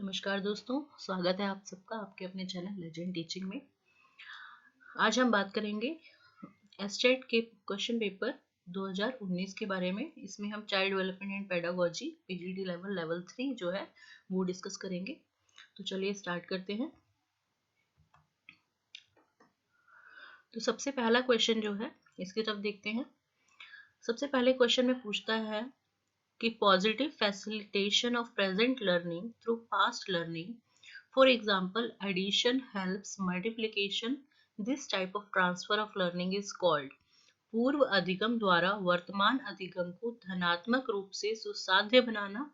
नमस्कार दोस्तों, स्वागत है आप सबका आपके अपने चैनल लेजेंड टीचिंग में। आज हम बात करेंगे एस्टेट के क्वेश्चन पेपर 2019 के बारे में। इसमें हम child development and pedagogy PGD level 3 जो है वो डिस्कस करेंगे। तो चलिए स्टार्ट करते हैं। तो सबसे पहला क्वेश्चन जो है इसकी तरफ देखते हैं। सबसे पहले क्वेश्चन में पूछता है कि positive facilitation of present learning through past learning, for example addition helps multiplication, this type of transfer of learning is called। पूर्व अधिगम द्वारा वर्तमान अधिगम को धनात्मक रूप से सुसाध्य बनाना,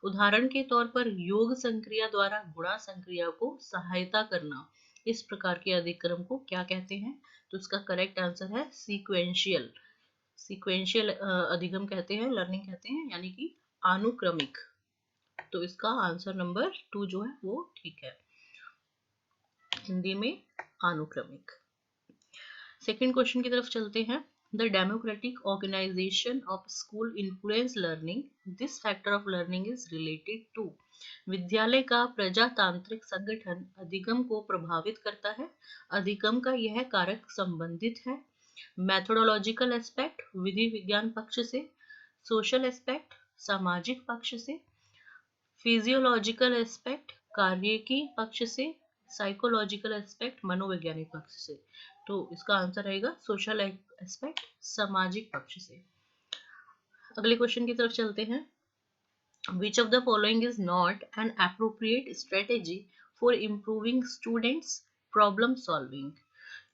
उदाहरण के तौर पर योग संक्रिया द्वारा गुणा संक्रिया को सहायता करना, इस प्रकार के अधिक्रम को क्या कहते हैं? तो इसका करेक्ट आंसर है सीक्वेंशियल। सीक्वेंशियल अधिगम कहते हैं, लर्निंग कहते हैं, यानी कि अनुक्रमिक। तो इसका आंसर नंबर 2 जो है वो ठीक है, हिंदी में अनुक्रमिक। सेकेंड क्वेश्चन की तरफ चलते हैं। The democratic organization of school influence learning, this factor of learning is related to. विद्यालय का प्रजातांत्रिक संगठन अधिगम को प्रभावित करता है, अधिगम का यह कारक संबंधित है। मैथोडोलॉजिकल एस्पेक्ट विधि विज्ञान पक्ष से, सोशल एस्पेक्ट सामाजिक पक्ष से, फिजियोलॉजिकल एस्पेक्ट कार्यकी पक्ष से, साइकोलॉजिकल एस्पेक्ट मनोवैज्ञानिक पक्ष से। तो इसका आंसर रहेगा सोशल एस्पेक्ट सामाजिक पक्ष से। अगले क्वेश्चन की तरफ चलते हैं। Which of the following is not an appropriate strategy for improving students problem solving?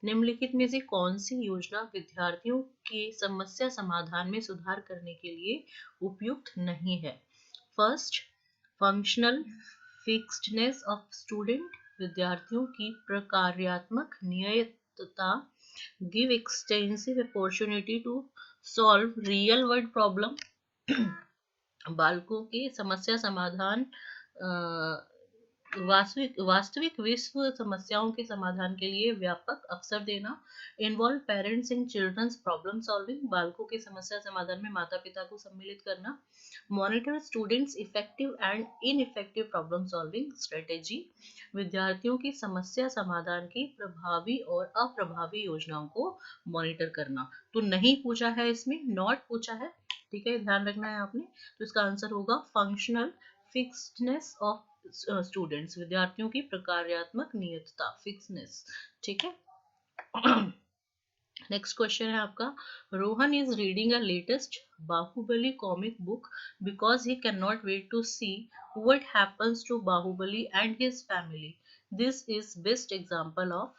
निम्नलिखित में से कौन सी योजना विद्यार्थियों की समस्या समाधान में सुधार करने के लिए उपयुक्त नहीं है? First, functional fixedness of student, विद्यार्थियों की प्रकार्यात्मक नियतता, give extensive opportunity to solve real world problem, बालकों की समस्या समाधान वास्तविक विश्व समस्याओं के समाधान के लिए व्यापक अवसर देना, involve parents in children's problem solving, बालकों की समस्या समाधान में माता पिता को सम्मिलित करना, monitor students effective and ineffective problem solving strategy, विद्यार्थियों की समस्या समाधान की प्रभावी और अप्रभावी योजनाओं को मॉनिटर करना। तो नहीं पूछा है, इसमें नॉट पूछा है, ठीक है, ध्यान रखना है आपने। तो इसका आंसर होगा फंक्शनल फिक्स्डनेस ऑफ स्टूडेंट्स, विद्यार्थियों की प्रकार्यात्मक नियतता, फिक्सनेस, ठीक है। नेक्स्ट क्वेश्चन है आपका, Rohan is reading a latest Baahubali comic book because he can not wait to see what happens to Baahubali and his family, this is best example of.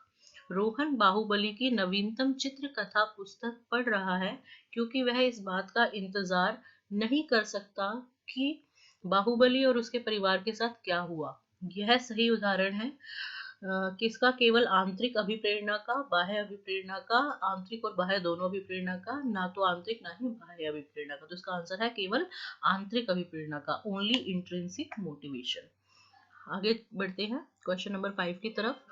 Rohan Baahubali की नवीनतम चित्र कथा पुस्तक पढ़ रहा है क्योंकि वह इस बात का इंतजार नहीं कर सकता कि बाहुबली और उसके परिवार के साथ क्या हुआ। यह सही उदाहरण है किसका? केवल आंतरिक अभिप्रेरणा का, बाह्य अभिप्रेरणा का, आंतरिक और बाह्य दोनों अभिप्रेरणा का, ना तो आंतरिक ना ही बाह्य अभिप्रेरणा का। तो इसका आंसर है केवल आंतरिक अभिप्रेरणा का, ओनली इंट्रिंसिक मोटिवेशन। आगे बढ़ते हैं क्वेश्चन नंबर 5 की तरफ।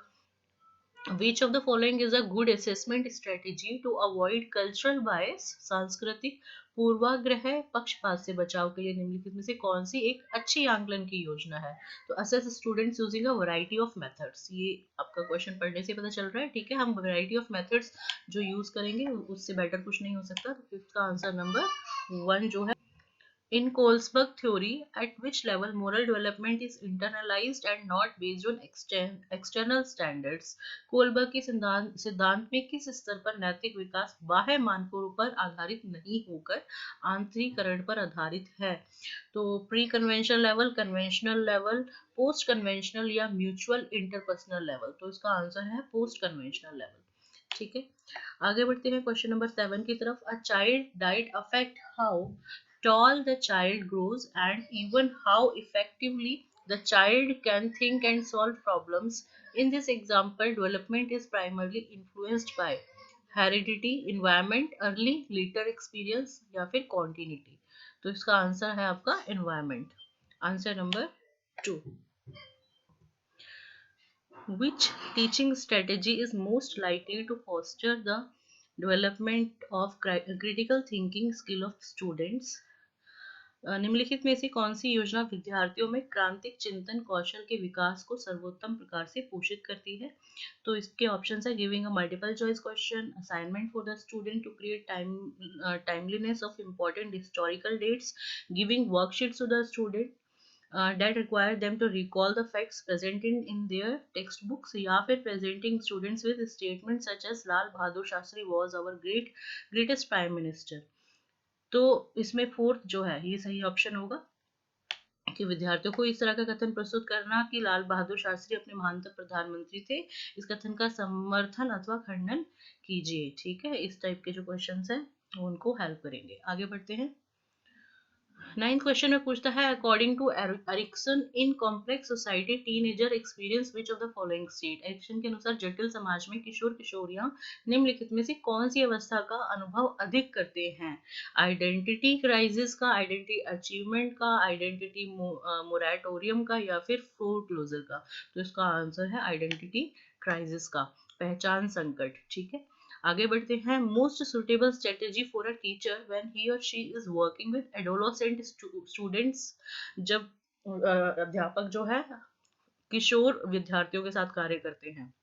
Which of the following is a good assessment strategy to avoid cultural bias? सांस्कृतिक पूर्वाग्रह पक्षपात से बचाव के लिए निम्नलिखित में से कौन सी एक अच्छी आंकलन की योजना है? तो assess students using a variety of methods, ये आपका क्वेश्चन पढ़ने से पता चल रहा है, ठीक है। हम variety of methods जो यूज करेंगे उससे बेटर कुछ नहीं हो सकता। तो इसका आंसर नंबर 1 जो है। In Kohlberg theory, at which level moral development is internalized and not based on external standards? Kohlberg के सिद्धांत में किस स्तर पर नैतिक विकास बाह्य मानकों पर आधारित नहीं होकर आंतरिकरण पर आधारित है? तो pre conventional level, conventional level, post conventional या म्यूचुअल इंटरपर्सनल लेवल। तो इसका आंसर है पोस्ट कन्वेंशनल लेवल, ठीक है। आगे बढ़ते हैं क्वेश्चन नंबर 7 की तरफ। A child diet affect how tall the child grows and even how effectively the child can think and solve problems. In this example, development is primarily influenced by heredity, environment, early later experience या फिर continuity। तो इसका answer है आपका environment, answer number 2। Which teaching strategy is most likely to foster the development of critical thinking skill of students? निम्नलिखित में से कौन सी योजना विद्यार्थियों में क्रांतिक चिंतन कौशल के विकास को सर्वोत्तम प्रकार से पोषित करती है? तो इसके ऑप्शन है giving a multiple choice question, assignment for the student to create timeliness of important historical dates, giving worksheets to the student that require them to recall the facts presented in their textbooks, या फिर presenting students with statements such as Lal Bahadur Shastri was our greatest prime minister। तो इसमें fourth जो है ये सही option होगा कि विद्यार्थियों को इस तरह का कथन प्रस्तुत करना कि लाल बहादुर शास्त्री अपने महानतम प्रधानमंत्री थे, इस कथन का समर्थन अथवा खंडन कीजिए। ठीक है, इस टाइप के जो क्वेश्चंस हैं उनको हेल्प करेंगे। आगे बढ़ते हैं। 9th क्वेश्चन में पूछता है according to Erikson in complex society teenager experience which of the following state. Erikson के अनुसार जटिल समाज में किशोर किशोरियां निम्नलिखित में से कौन सी अवस्था का अनुभव अधिक करते हैं? आइडेंटिटी क्राइसिस का, आइडेंटिटी अचीवमेंट का, आइडेंटिटी मोरेटोरियम का, या फिर फोरक्लोजर का? तो इसका आंसर है आइडेंटिटी क्राइसिस का, पहचान संकट। ठीक है, आगे बढ़ते हैं। Most suitable strategy for a teacher when he or she is working with adolescent students. जब अध्यापक जो है किशोर विद्यार्थियों के साथ कार्य करते हैं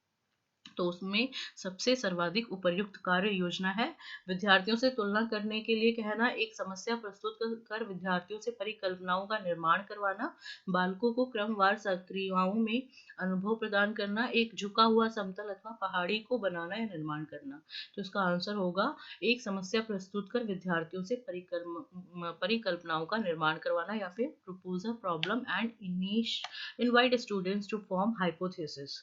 तो उसमें सबसे सर्वाधिक उपयुक्त कार्य योजना है विद्यार्थियों से तुलना करने के लिए कहना, एक समस्या प्रस्तुत कर विद्यार्थियों से परिकल्पनाओं का निर्माण करवाना, बालकों को क्रमवार सक्रियाओं में अनुभव प्रदान करना, एक झुका हुआ समतल अथवा पहाड़ी को बनाना या निर्माण करना। तो इसका आंसर होगा एक समस्या प्रस्तुत कर विद्यार्थियों से परिकल्पनाओं का निर्माण करवाना, या फिर propose a problem and invite students to form hypothesis.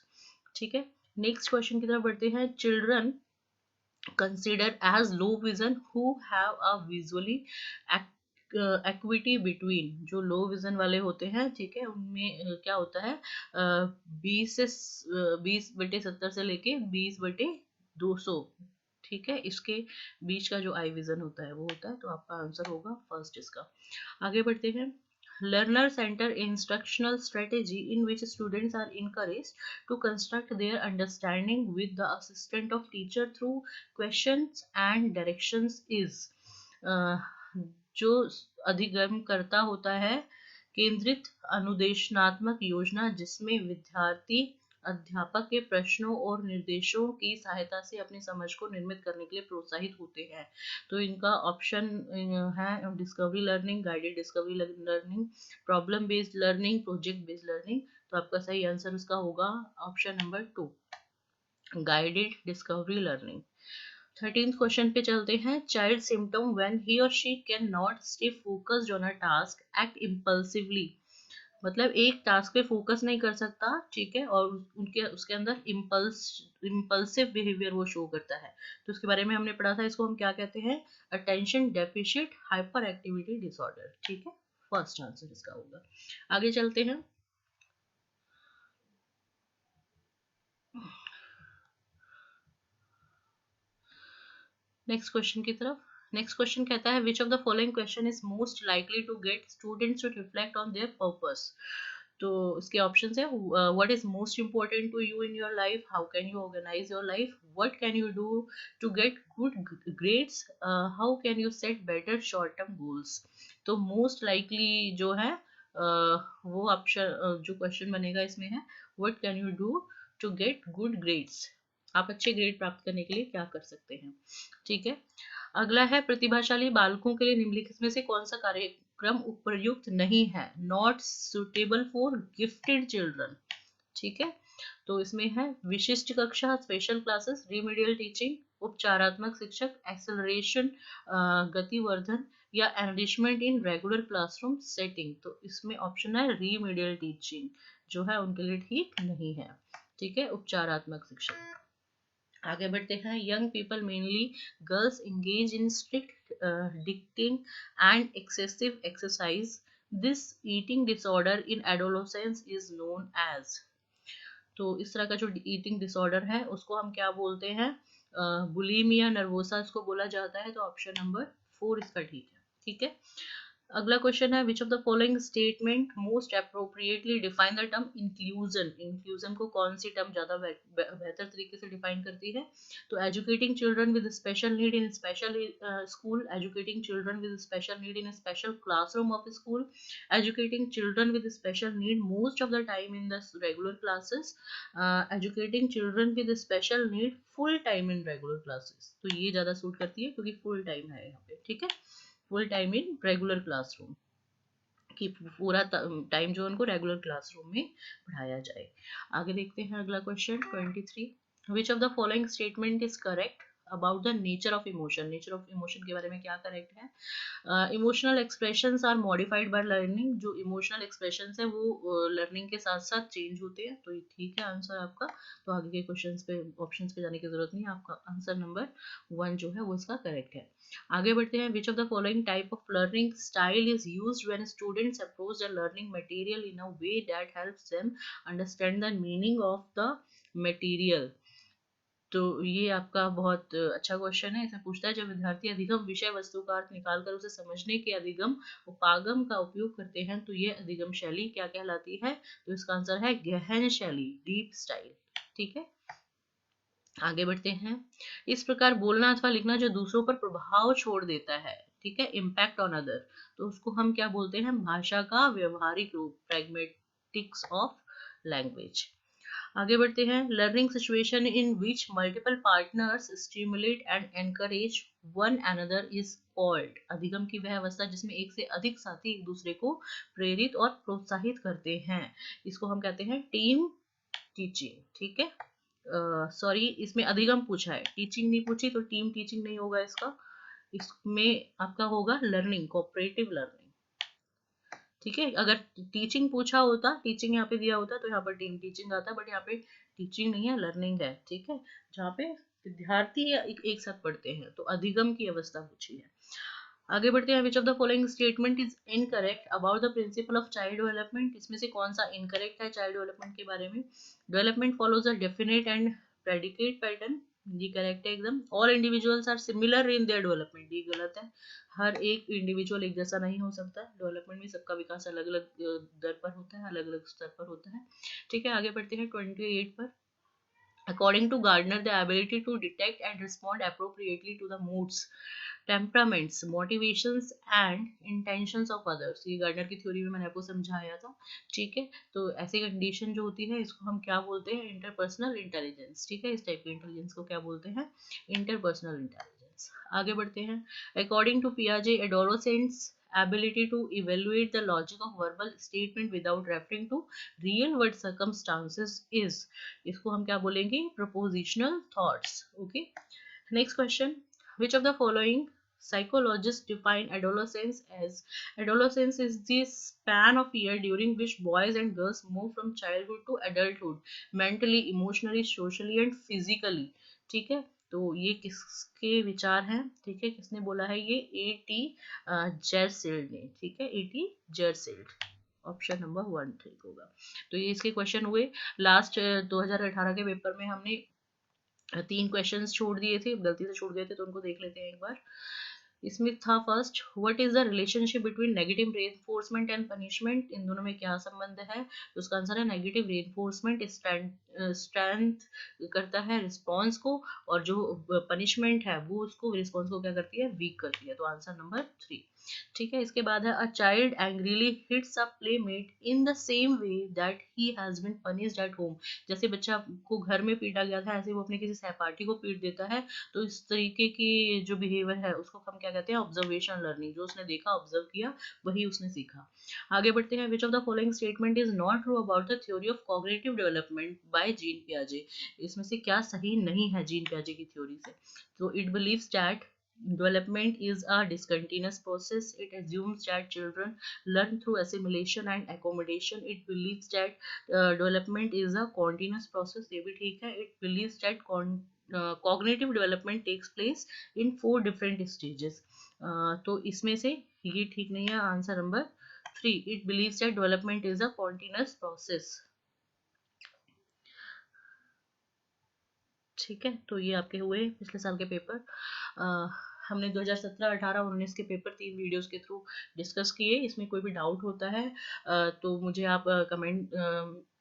ठीक है, नेक्स्ट क्वेश्चन की तरफ बढ़ते हैं। Children consider as low vision who have a visually equity between, जो लो विजन वाले होते हैं, ठीक है, उनमें क्या होता है 20/70 से लेके 20/200, ठीक है, इसके बीच का जो आई विजन होता है वो होता है। तो आपका आंसर होगा फर्स्ट इसका। आगे बढ़ते हैं। Learner center instructional strategy in which students are encouraged to construct their understanding with the assistance of teacher through questions and directions is जो अधिगम करता होता है केंद्रित अनुदेशनात्मक योजना जिसमें विद्यार्थी अध्यापक के प्रश्नों और निर्देशों की सहायता से अपनी समझ को निर्मित करने के लिए प्रोत्साहित होते हैं। तो इनका ऑप्शन है discovery learning, guided discovery learning, problem based learning, project based learning. तो आपका सही आंसर उसका होगा option number 2, guided discovery learning. 13th question पे चलते हैं। Child symptom when he or she can not stay focused on a task, act impulsively. मतलब एक टास्क पे फोकस नहीं कर सकता, ठीक है, और उनके उसके अंदर इम्पल्सिव बिहेवियर वो शो करता है। तो उसके बारे में हमने पढ़ा था, इसको हम क्या कहते हैं? Attention deficit hyper activity disorder. ठीक है, फर्स्ट आंसर इसका होगा। आगे चलते हैं। नेक्स्ट क्वेश्चन की तरफ। नेक्स्ट क्वेश्चन कहता है which of the following question is most likely to get students to reflect on their purpose. तो इसके ऑप्शंस है what is most important to you in your life, how can you organize your life, what can you do to get good grades, how can you set better short term goals. तो most likely जो है वो option जो question बनेगा इसमें है what can you do to get good grades, आप अच्छे ग्रेड प्राप्त करने के लिए क्या कर सकते हैं। ठीक है, अगला है प्रतिभाशाली बालकों के लिए निम्नलिखित में से कौन सा कार्यक्रम उपयुक्त नहीं है, not suitable for gifted children. ठीक है, तो इसमें है विशिष्ट कक्षा, स्पेशल क्लासेस, रिमीडियल टीचिंग, उपचारात्मक शिक्षक, एक्सेलरेशन गतिवर्धन, या enrichment in regular classroom setting. तो इसमें ऑप्शन है रिमीडियल टीचिंग जो है उनके लिए ठीक नहीं है। ठीक है, उपचारात्मक शिक्षक। आगे बढ़ते हैं। Young people mainly girls engage in strict dieting and excessive exercise, this eating disorder in adolescence is known as. तो इस तरह का जो ईटिंग डिसऑर्डर है उसको हम क्या बोलते हैं? बुलिमिया नर्वोसा इसको बोला जाता है। तो ऑप्शन नंबर 4 इसका ठीक है। ठीक है, अगला क्वेश्चन है which of the following statement most appropriately define the term inclusion. Inclusion को कौन सी टर्म ज्यादा बेहतर तरीके से डिफाइन करती है? तो educating children with special need in special school, educating children with special need in special classroom of school, educating children with special need most of the time in the regular classes, educating children with special need full time in regular classes. तो ये ज्यादा suit करती है क्योंकि full time है यहाँ पे, ठीक है, full time in regular classroom, कि पूरा टाइम जो उनको रेगुलर क्लासरूम में पढ़ाया जाए। आगे देखते हैं अगला question 23, which of the following statement is correct about the nature of emotion. Nature of emotion के बारे में क्या करेक्ट है? Emotional expressions are modified by learning. जो इमोशनल एक्सप्रेशंस है वो लर्निंग के साथ साथ चेंज होते हैं। तो ये ठीक है आंसर आपका। तो आगे के क्वेश्चंस पे ऑप्शंस पे जाने की जरूरत नहीं है, आपका आंसर नंबर 1 जो है वो इसका करेक्ट है। आगे बढ़ते हैं, which of the following type of learning style is used when students approach the learning material in a way that helps them understand the meaning of the material. तो ये आपका बहुत अच्छा क्वेश्चन है। इसमें पूछता है जब विद्यार्थी अधिगम विषय वस्तु का अर्थ निकालकर उसे समझने के अधिगम उपागम का उपयोग करते हैं तो ये अधिगम शैली क्या कहलाती है? तो इसका आंसर है गहन शैली, डीप स्टाइल। ठीक है, आगे बढ़ते हैं। इस प्रकार बोलना अथवा लिखना जो दूसरों पर प्रभाव छोड़ देता है, ठीक है, इम्पैक्ट ऑन अदर, तो उसको हम क्या बोलते हैं? भाषा का व्यवहारिक रूप, प्रैग्मेटिक्स ऑफ लैंग्वेज। आगे बढ़ते हैं, learning situation in which multiple partners stimulate and encourage one another is called. अधिगम की वह अवस्था जिसमें एक से अधिक साथी एक दूसरे को प्रेरित और प्रोत्साहित करते हैं, इसको हम कहते हैं टीम टीचिंग। ठीक है, सॉरी इसमें अधिगम पूछा है, टीचिंग नहीं पूछी, तो टीम टीचिंग नहीं होगा इसका। इसमें आपका होगा लर्निंग, कोऑपरेटिव लर्निंग। ठीक है, अगर टीचिंग पूछा होता, टीचिंग यहाँ पे दिया होता तो यहाँ पर टीम टीचिंग आता, बट यहाँ पे टीचिंग नहीं है, लर्निंग है। ठीक है, जहाँ पे विद्यार्थी एक साथ पढ़ते हैं, तो अधिगम की अवस्था पूछी है। आगे बढ़ते हैं, which of the following statement is incorrect about the principle of child development. इसमें से कौन सा इनकरेक्ट है चाइल्ड डेवलपमेंट के बारे में? Development follows a definite and predicate pattern, ये करेक्ट है एकदम। All individuals are similar in their development, ये गलत है। हर एक इंडिविजुअल एक जैसा नहीं हो सकता, डेवलपमेंट में सबका विकास अलग अलग दर पर होता है, अलग अलग स्तर पर होता है। ठीक है, आगे बढ़ते हैं 28 पर। According to Gardner, the ability to detect and respond appropriately to the moods, temperaments, motivations and intentions of others, ये गार्डनर की थ्योरी में मैंने आपको समझाया था। ठीक है, तो ऐसी कंडीशन जो होती है इसको हम क्या बोलते हैं? Interpersonal intelligence. ठीक है, इस टाइप की इंटेलिजेंस को क्या बोलते हैं? Interpersonal intelligence. आगे बढ़ते हैं, अकॉर्डिंग टू पियाजे, adolescents ability to evaluate the logic of verbal statement without referring to real world circumstances is, इसको हम क्या बोलेंगे? propositional thoughts. Okay, next question, which of the following psychologists define adolescence as? Adolescence is the span of year during which boys and girls move from childhood to adulthood mentally, emotionally, socially and physically. ठीक है, तो ये किसके विचार हैं? ठीक है, किसने बोला है ये? A.T. जेरसिल्ड ने। ठीक है, A.T. जेरसिल्ड, ऑप्शन नंबर 1 ठीक होगा। तो ये इसके क्वेश्चन हुए। लास्ट 2018 के पेपर में हमने 3 क्वेश्चंस छोड़ दिए थे, गलती से छोड़ गए थे, तो उनको देख लेते हैं एक बार। इसमें था first, what is the relationship between negative reinforcement and punishment, इन दोनों में क्या संबंध है? तो उसका आंसर है नेगेटिव रेनफोर्समेंट स्ट्रेंथ करता है रिस्पॉन्स को, और जो पनिशमेंट है वो उसको रिस्पॉन्स को क्या करती है? वीक करती है। तो आंसर नंबर 3। ठीक है, इसके बाद है, a child angrily hits a playmate in the same way that he has been punished at home. जैसे बच्चा को घर में पीटा गया था, ऐसे वो अपने किसी सहपाठी को पीट देता है। तो इस तरीके की जो बिहेवियर है उसको हम क्या कहते हैं? Observation learning. जो उसने देखा, ऑब्जर्व किया, वही उसने सीखा। आगे बढ़ते हैं, which of the following statement is not true about the theory of cognitive development by Jean पियाजे। इसमें से क्या सही नहीं है जीन पियाजे की थ्योरी से? तो it believes that development is a discontinuous process. It assumes that children learn through assimilation and accommodation. It believes that development is a continuous process. ये भी ठीक है। It believes that cognitive development takes place in 4 different stages. तो इसमें से ये ठीक नहीं है, answer number 3। It believes that development is a continuous process. ठीक है, तो ये आपके हुए पिछले साल के पेपर। हमने 2017, 18, 19 के पेपर 3 वीडियोस के थ्रू डिस्कस किए। इसमें कोई भी डाउट होता है तो मुझे आप कमेंट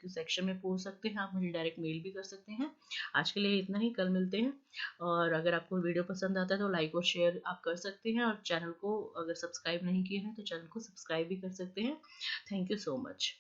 सेक्शन में पूछ सकते हैं, आप मुझे डायरेक्ट मेल भी कर सकते हैं। आज के लिए इतना ही, कल मिलते हैं। और अगर आपको वीडियो पसंद आता है तो लाइक और शेयर आप कर सकते हैं, और चैनल को अगर सब्सक्राइब नहीं किए हैं तो चैनल को सब्सक्राइब भी कर सकते हैं। Thank you so much.